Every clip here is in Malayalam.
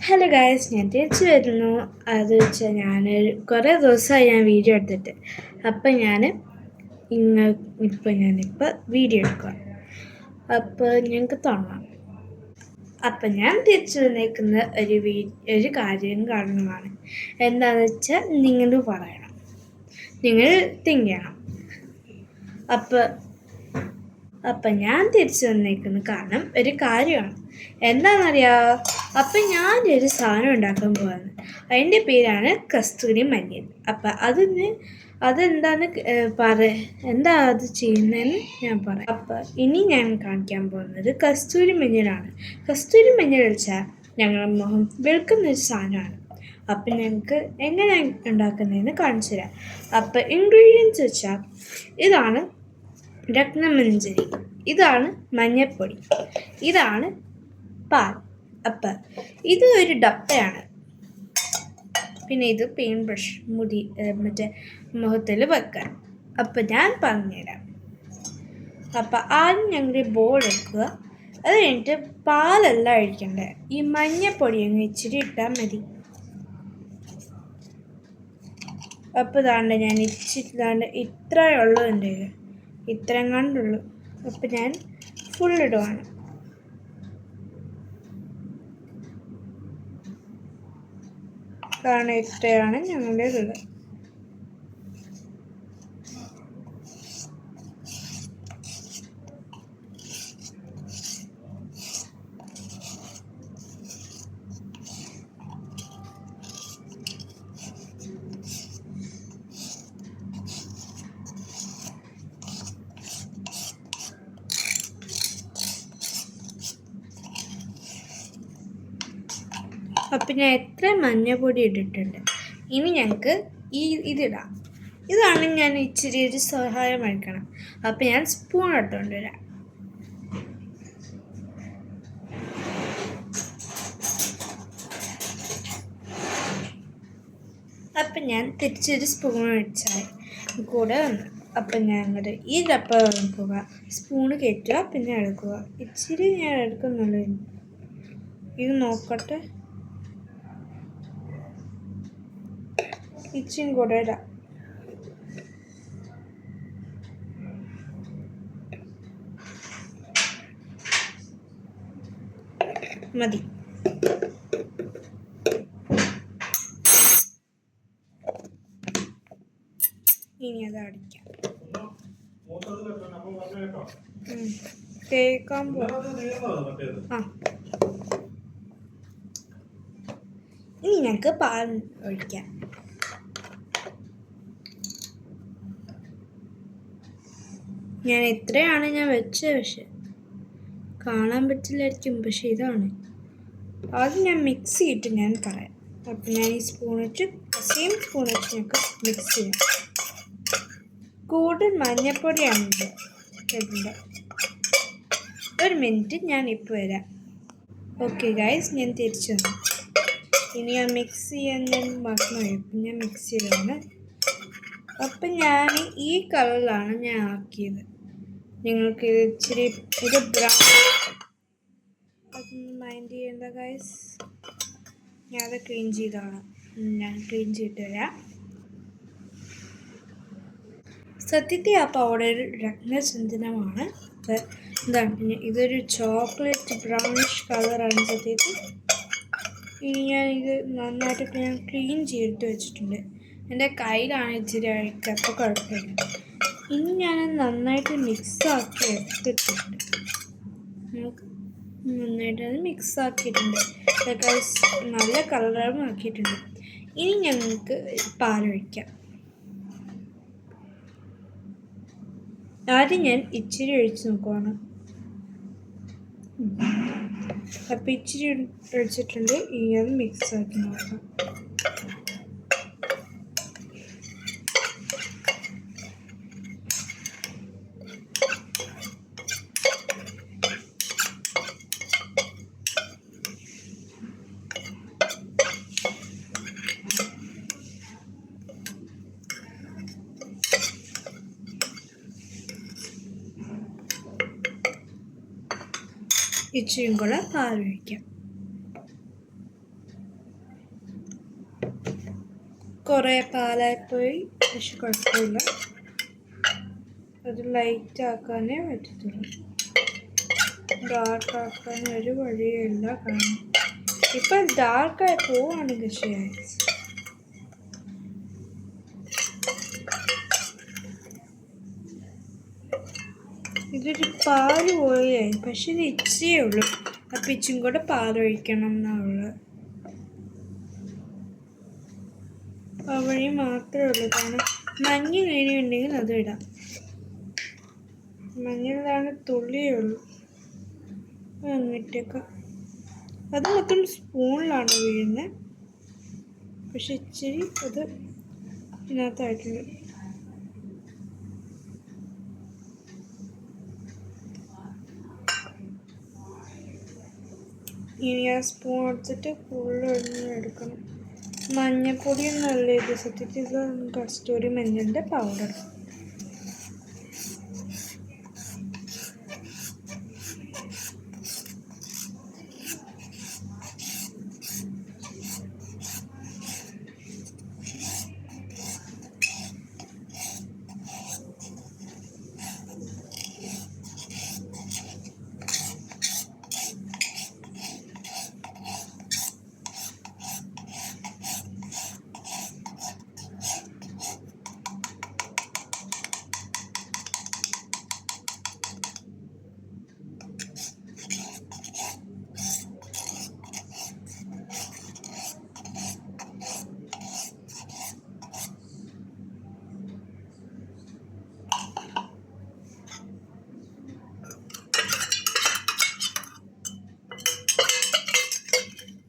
ഹലോ ഗായ്സ്, ഞാൻ തിരിച്ചു വരുന്നു. അത് വെച്ചാൽ കുറേ ദിവസമായി ഞാൻ വീഡിയോ എടുത്തിട്ട്. അപ്പം ഞാനിപ്പോൾ വീഡിയോ എടുക്കുക. അപ്പോൾ ഞങ്ങൾക്ക് തുടങ്ങാം. അപ്പം ഞാൻ തിരിച്ചു വന്നേക്കുന്ന ഒരു കാര്യം കാരണമാണ്. എന്താണെന്ന് വെച്ചാൽ നിങ്ങൾ പറയണം, നിങ്ങൾ തിങ്ക് ചെയ്യണം. അപ്പം ഞാൻ തിരിച്ചു വന്നേക്കുന്ന കാരണം ഒരു കാര്യമാണ്. എന്താണെന്നറിയാമോ? അപ്പം ഞാനൊരു സാധനം ഉണ്ടാക്കാൻ പോവാണ്. അതിൻ്റെ പേരാണ് കസ്തൂരി മഞ്ഞൾ. അപ്പം അതെന്താന്ന് എന്താ അത് ചെയ്യുന്നതെന്ന് ഞാൻ പറയാം. അപ്പം ഇനി ഞാൻ കാണിക്കാൻ പോകുന്നത് കസ്തൂരി മഞ്ഞളാണ്. കസ്തൂരി മഞ്ഞൾ വെച്ചാൽ ഞങ്ങളുടെ മുഖം വെളുക്കുന്നൊരു സാധനമാണ്. അപ്പം ഞങ്ങൾക്ക് എങ്ങനെയാണ് ഉണ്ടാക്കുന്നതെന്ന് കാണിച്ചു തരാം. അപ്പം ഇൻഗ്രീഡിയൻസ് വെച്ചാൽ ഇതാണ് രത്നമഞ്ജരി, ഇതാണ് മഞ്ഞൾപ്പൊടി, ഇതാണ് പാൽ. അപ്പം ഇത് ഒരു ഡപ്പയാണ്. പിന്നെ ഇത് പെയിൻറ്റ് ബ്രഷ്, മുഖത്തിൽ വെക്കാൻ. അപ്പം ഞാൻ പറഞ്ഞുതരാം. അപ്പം ആദ്യം ഞങ്ങൾ ബോൾ എടുക്കുക. അത് കഴിഞ്ഞിട്ട് പാലല്ല ഒഴിക്കണ്ടേ, ഈ മഞ്ഞൾപ്പൊടി അങ്ങ് ഇച്ചിരി ഇട്ടാൽ മതി. അപ്പം ഞാൻ ഇത്രയേ ഉള്ളൂ എൻ്റെ കയ്യിൽ, ഇത്രയും കണ്ടുള്ളൂ. അപ്പം ഞാൻ ഫുൾ ഇടുവാണ്. കാരണം ഇത്രയാണ് ഞങ്ങളുടെ ഇത്. അപ്പം ഞാൻ എത്ര മഞ്ഞൾപ്പൊടി ഇട്ടിട്ടുണ്ട്. ഇനി ഞങ്ങൾക്ക് ഇതിടാം. ഇതാണ് ഞാൻ ഇച്ചിരി ഒരു സഹായം എടുക്കണം. അപ്പം ഞാൻ സ്പൂൺ ഇട്ടുകൊണ്ട് വരാം. അപ്പം ഞാൻ തിരിച്ചൊരു സ്പൂൺ വെച്ചാൽ കൂടെ വന്നു. അപ്പം ഞാൻ ഈ ഡപ്പ പോവുക, സ്പൂണ് കയറ്റുക, പിന്നെ എടുക്കുക. ഇച്ചിരി ഞാൻ എടുക്കുന്നുള്ളൂ. ഇത് നോക്കട്ടെ, ഇച്ചിരി കൂടെ ഇടാം. മതി. ഇനി അത് അടിക്കാം. തേക്കാൻ ഇനി ഞങ്ങൾക്ക് പാൽ ഒഴിക്കാം. ഞാൻ എത്രയാണ് ഞാൻ വെച്ചത്, പക്ഷെ കാണാൻ പറ്റില്ലായിരിക്കും. പക്ഷെ ഇതാണ് ആദ്യം ഞാൻ മിക്സ് ചെയ്തിട്ട് ഞാൻ പറയാം. അപ്പം ഞാൻ ഈ സ്പൂൺ വെച്ച് സെയിം സ്പൂൺ വെച്ച് ഞങ്ങൾക്ക് മിക്സ് ചെയ്യാം. കൂടുതൽ മഞ്ഞൾപ്പൊടിയാണ് ഇതിൻ്റെ. ഒരു മിനിറ്റ്, ഞാൻ ഇപ്പോൾ വരാം. ഓക്കെ ഗൈസ്, ഞാൻ തിരിച്ചു വന്നു. ഇനി ഞാൻ മിക്സ് ചെയ്യാൻ ഞാൻ മറന്നുപോയി. അപ്പം ഞാൻ മിക്സ് ചെയ്തതാണ്. അപ്പം ഞാൻ ഈ കളറിലാണ് ഞാൻ ആക്കിയത്. നിങ്ങൾക്ക് ഇത് ഇച്ചിരി ഇത് ബ്രൗൺ, അതൊന്നും മൈൻഡ് ചെയ്യേണ്ട ഗൈസ്. ഞാനത് ക്ലീൻ ചെയ്തോളാം. ഞാൻ ക്ലീൻ ചെയ്തിട്ട് വരാം. സത്യത്തിൽ ആ പൗഡർ രത്നചന്ദനമാണ്. എന്താണ്, ഇതൊരു ചോക്ലേറ്റ് ബ്രൗണിഷ് കളറാണ് സത്യത്തിൽ. ഇനി ഇത് നന്നായിട്ട് ഞാൻ ക്ലീൻ ചെയ്തിട്ട് വെച്ചിട്ടുണ്ട്. എൻ്റെ കയ്യിലാണ് ഇച്ചിരി അഴുക്ക്, അപ്പോൾ കുഴപ്പമില്ല. ഇനി ഞാൻ നന്നായിട്ട് മിക്സാക്കി എടുത്തിട്ടുണ്ട്. നന്നായിട്ട് അത് മിക്സാക്കിയിട്ടുണ്ട്. നല്ല കളറും ആക്കിയിട്ടുണ്ട്. ഇനി ഞങ്ങൾക്ക് പാലൊഴിക്കാം. ആദ്യം ഞാൻ ഇച്ചിരി ഒഴിച്ച് നോക്കുവാണ്. അപ്പം ഇച്ചിരി ഒഴിച്ചിട്ടുണ്ട്. ഇനി അത് മിക്സാക്കി നോക്കാം. ഇച്ചിരിയും കൂടെ പാലൊഴിക്കാം. കുറേ പാലായിപ്പോയി, പക്ഷെ കുഴപ്പമില്ല. അത് ലൈറ്റ് ആക്കാനേ പറ്റത്തുള്ളൂ, ഡാർക്ക് ആക്കാൻ ഒരു വഴിയല്ല കാണും. ഇപ്പം ഡാർക്കായി പോവാണെങ്കിൽ ശരിയായി. ഇതൊരു പാല് പോലെയായി, പക്ഷെ ഇത് ഇച്ചിരിയേ ഉള്ളൂ. അപ്പം ഇച്ചും കൂടെ പാലൊഴിക്കണം എന്നുള്ളത് ആ വഴി മാത്രമേ ഉള്ളൂ. കാരണം മഞ്ഞൾ ഇനിയുണ്ടെങ്കിൽ അത് ഇടാം. മഞ്ഞളിലാണ് തുള്ളിയേ ഉള്ളൂ. എന്നിട്ടേക്കാം. അത് മൊത്തം സ്പൂണിലാണ് വീഴുന്നത്, പക്ഷെ ഇച്ചിരി അത് ഇതിനകത്തായിട്ടുണ്ട്. ഇനി ആ സ്പൂൺ എടുത്തിട്ട് ഫുള്ള് എടുക്കണം. മഞ്ഞപ്പൊടിയൊന്നുമല്ല ഇത്, സത്യത്തിൽ കസ്തൂരി മഞ്ഞളിൻ്റെ പൗഡർ.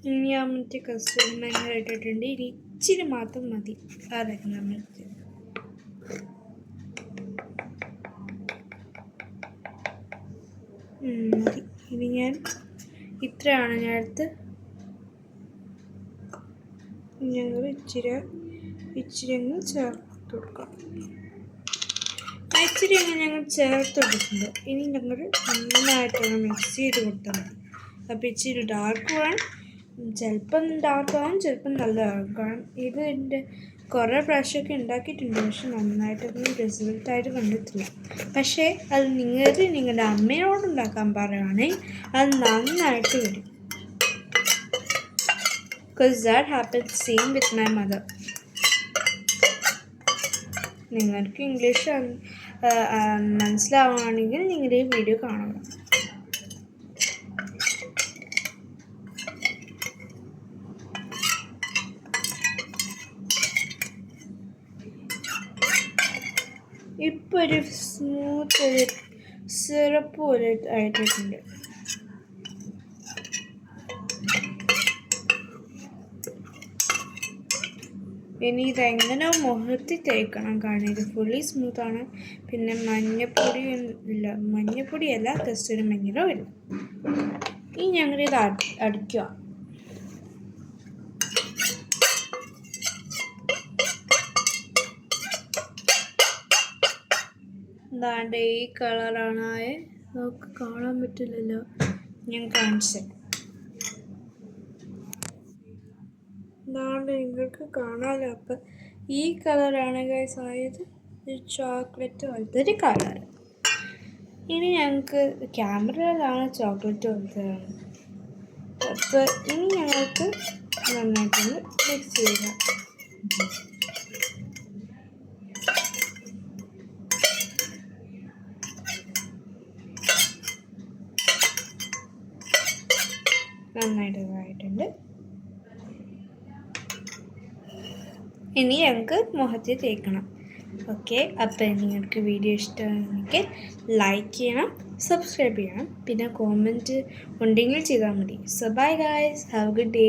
ഇനി ആ മറ്റേ കസ്തൂരി മഞ്ഞൾ ഇട്ടിട്ടുണ്ട്. ഇനി ഇച്ചിരി മാത്രം മതി അതൊക്കെ നമ്മൾ മതി. ഇനി ഞാൻ ഇത്രയാണ് ഞാൻ എടുത്ത് ഞങ്ങൾ ഇച്ചിരി അങ്ങ് ചേർത്ത് കൊടുക്കാം. ഇച്ചിരി അങ്ങ് ഞങ്ങൾ ചേർത്ത് കൊടുക്കുന്നുണ്ട്. ഇനി ഞങ്ങൾ നന്നായിട്ടൊന്ന് മിക്സ് ചെയ്ത് കൊടുത്താൽ മതി. അപ്പോൾ ഇച്ചിരി ഡാർക്ക് വേണം, ചിലപ്പം ഡാർക്കാവും, ചിലപ്പം നല്ലതാകും. കാരണം ഇത് എൻ്റെ കുറേ പ്രാവശ്യമൊക്കെ ഉണ്ടാക്കിയിട്ടുണ്ട്, പക്ഷെ നന്നായിട്ടൊന്നും റിസൾട്ടായിട്ട് കണ്ടിട്ടില്ല. പക്ഷേ അത് നിങ്ങളുടെ അമ്മയോട് ഉണ്ടാക്കാൻ പറയുകയാണെങ്കിൽ അത് നന്നായിട്ട് വരും. Because that happened same with my mother. നിങ്ങൾക്ക് ഇംഗ്ലീഷ് മനസ്സിലാവുകയാണെങ്കിൽ നിങ്ങളുടെ ഈ വീഡിയോ കാണണം. ഇപ്പോൾ ഒരു സ്മൂത്ത് ഒരു സിറപ്പ് പോലെ ആയിട്ടുണ്ട്. ഇനി ഇതെങ്ങനെ മുഖത്ത് തേക്കണം, കാരണം ഇത് ഫുള്ളി സ്മൂത്താണ്. പിന്നെ മഞ്ഞപ്പൊടിയല്ല കസ്തൂരി മഞ്ഞളോ ഇല്ല. ഇനി ഞങ്ങളിത് അടിക്കുക. എന്താണ്ട് ഈ കളറാണ്. നമുക്ക് കാണാൻ പറ്റില്ലല്ലോ, ഞാൻ കാണിച്ചത്. എന്താണ്ട് നിങ്ങൾക്ക് കാണാമല്ലോ. അപ്പം ഈ കളറാണ് ഗൈസ് ആയത്, ഒരു ചോക്ലേറ്റ് പോലത്തെ ഒരു കളർ. ഇനി ഞങ്ങൾക്ക് ക്യാമറയിലാണ് ചോക്ലേറ്റ് പോലത്തെ. അപ്പം ഇനി ഞങ്ങൾക്ക് നന്നായിട്ടൊന്ന് മിക്സ് ചെയ്യുക. നന്നായിട്ട് ആയിട്ടുണ്ട്. ഇനി ഞങ്ങൾക്ക് മുഖത്തിൽ തേക്കണം. ഓക്കെ, അപ്പോൾ നിങ്ങൾക്ക് വീഡിയോ ഇഷ്ടമാണെങ്കിൽ ലൈക്ക് ചെയ്യണം, സബ്സ്ക്രൈബ് ചെയ്യണം, പിന്നെ കോമെൻറ്റ് ഉണ്ടെങ്കിൽ ചെയ്താൽ മതി. So bye guys, have A good day.